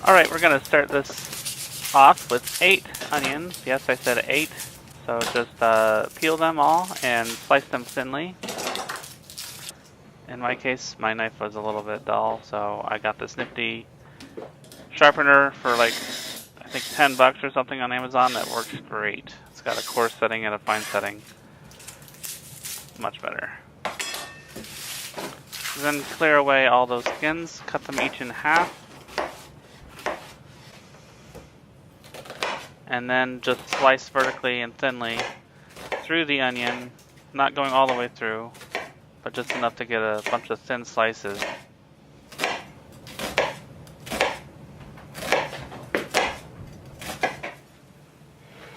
Alright, we're going to start this off with 8 onions. Yes, I said 8. So just peel them all and slice them thinly. In my case, my knife was a little bit dull, so I got this nifty sharpener for like, I think $10 or something on Amazon that works great. It's got a coarse setting and a fine setting. Much better. Then clear away all those skins, cut them each in half. And then just slice vertically and thinly through the onion, not going all the way through, but just enough to get a bunch of thin slices.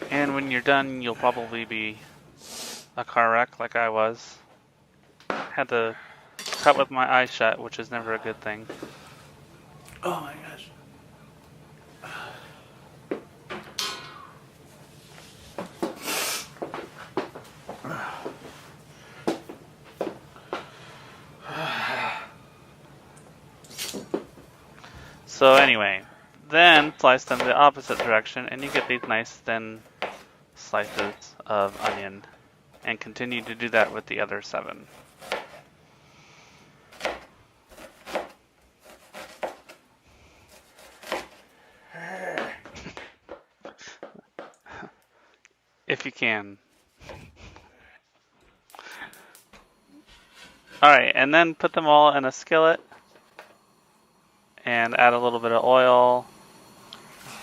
And when you're done, you'll probably be a car wreck like I was. Had to cut with my eyes shut, which is never a good thing. Oh my gosh. So anyway, then slice them the opposite direction and you get these nice thin slices of onion, and continue to do that with the other 7. If you can. Alright, and then put them all in a skillet and add a little bit of oil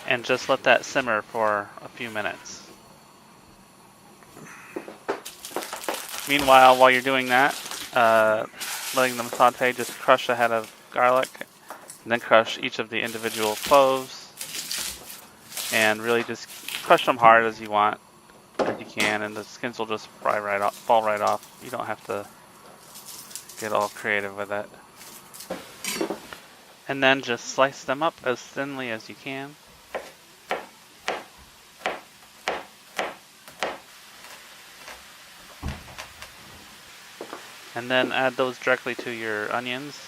and just let that simmer for a few minutes. Meanwhile, while you're doing that, letting them saute, just crush a head of garlic and then crush each of the individual cloves and really just crush them hard as you want, as you can, and the skins will just fall right off. You don't have to get all creative with it. And then just slice them up as thinly as you can. And then add those directly to your onions.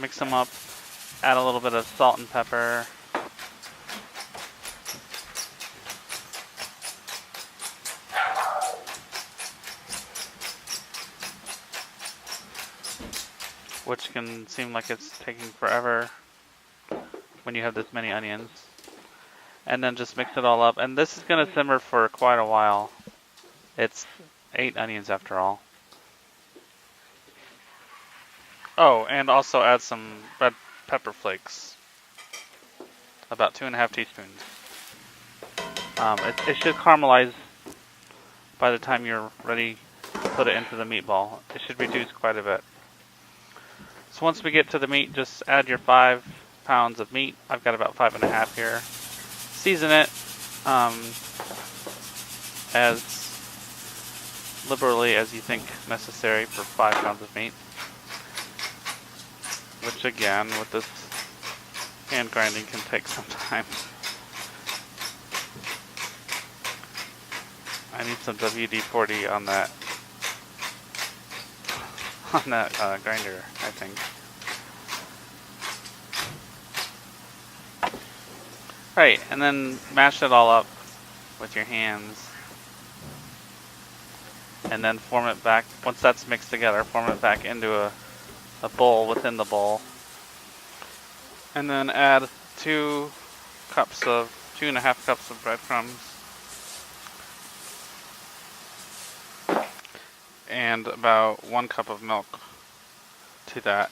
Mix them up, add a little bit of salt and pepper. Which can seem like it's taking forever when you have this many onions. And then just mix it all up. And this is going to simmer for quite a while. It's 8 onions after all. Oh, and also add some red pepper flakes. About 2.5 teaspoons. It should caramelize by the time you're ready to put it into the meatball. It should reduce quite a bit. So once we get to the meat, just add your 5 pounds of meat. I've got about 5.5 here. Season it as liberally as you think necessary for 5 pounds of meat. Which again, with this hand grinding, can take some time. I need some WD-40 on that grinder, I think. Right, and then mash it all up with your hands. And then form it back, once that's mixed together, form it back into a bowl within the bowl. And then add 2.5 cups of breadcrumbs. And about 1 cup of milk to that.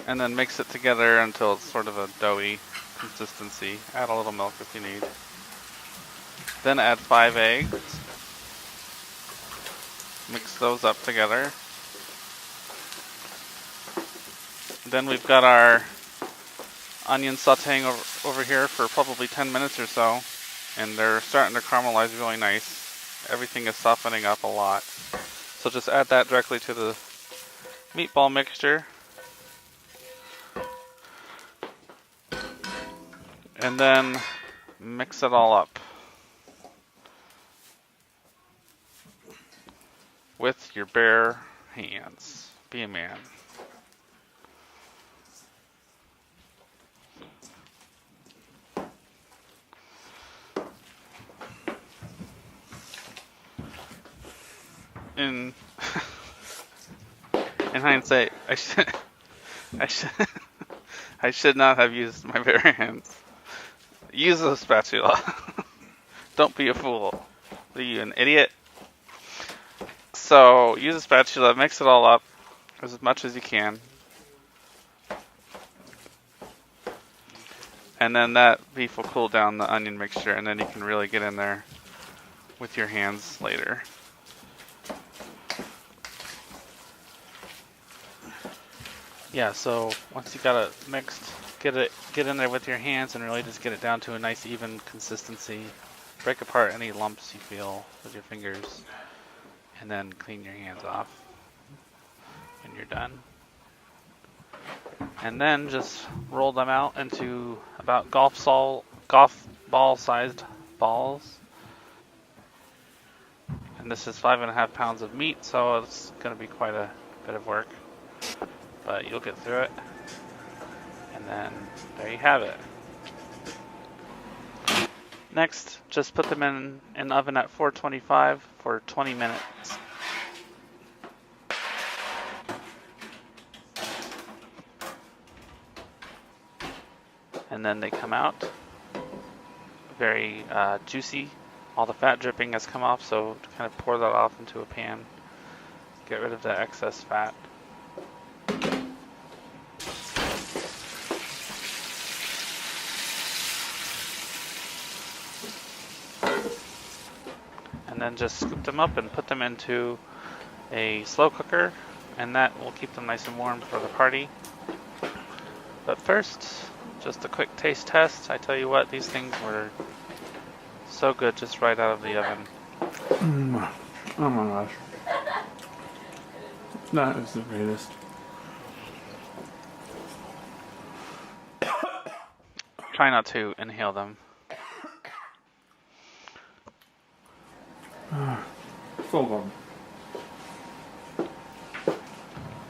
And then mix it together until it's sort of a doughy consistency. Add a little milk if you need. Then add 5 eggs. Mix those up together. Then we've got our onions sauteing over here for probably 10 minutes or so. And they're starting to caramelize really nice. Everything is softening up a lot. So just add that directly to the meatball mixture. And then mix it all up with your bare hands. Be a man. In hindsight, I should not have used my bare hands. Use a spatula. Don't be a fool. What are you, an idiot? So use a spatula, mix it all up as much as you can. And then that beef will cool down the onion mixture, and then you can really get in there with your hands later. Yeah, so once you got it mixed, get in there with your hands and really just get it down to a nice even consistency. Break apart any lumps you feel with your fingers, and then clean your hands off when you're done. And then just roll them out into about golf ball sized balls. And this is 5.5 pounds of meat, so it's going to be quite a bit of work. But you'll get through it. And then there you have it. Next, just put them in an oven at 425 for 20 minutes. And then they come out very juicy. All the fat dripping has come off, so kind of pour that off into a pan. Get rid of the excess fat. And then just scoop them up and put them into a slow cooker, and that will keep them nice and warm for the party. But first, just a quick taste test. I tell you what, these things were so good just right out of the oven. Oh my gosh. That is the greatest. Try not to inhale them. So good.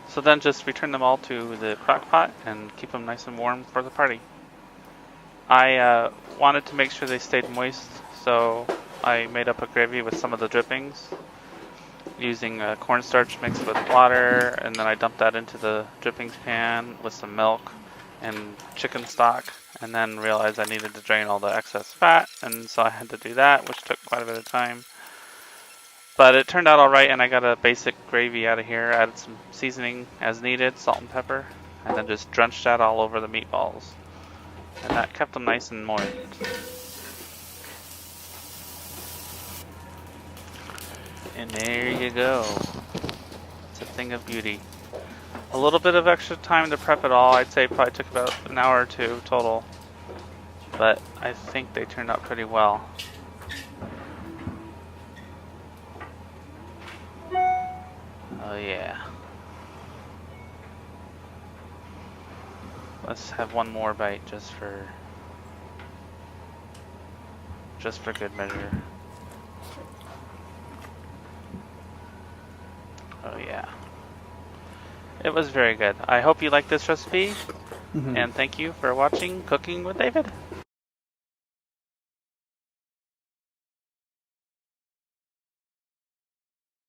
So then just return them all to the crock pot and keep them nice and warm for the party. I wanted to make sure they stayed moist, so I made up a gravy with some of the drippings using cornstarch mixed with water, and then I dumped that into the drippings pan with some milk and chicken stock, and then realized I needed to drain all the excess fat, and so I had to do that, which took quite a bit of time. But it turned out alright, and I got a basic gravy out of here, added some seasoning as needed, salt and pepper, and then just drenched that all over the meatballs. And that kept them nice and moist. And there you go. It's a thing of beauty. A little bit of extra time to prep it all. I'd say it probably took about an hour or two total. But I think they turned out pretty well. Oh yeah. Let's have one more bite just for good measure. Oh yeah. It was very good. I hope you like this recipe, and thank you for watching Cooking with David.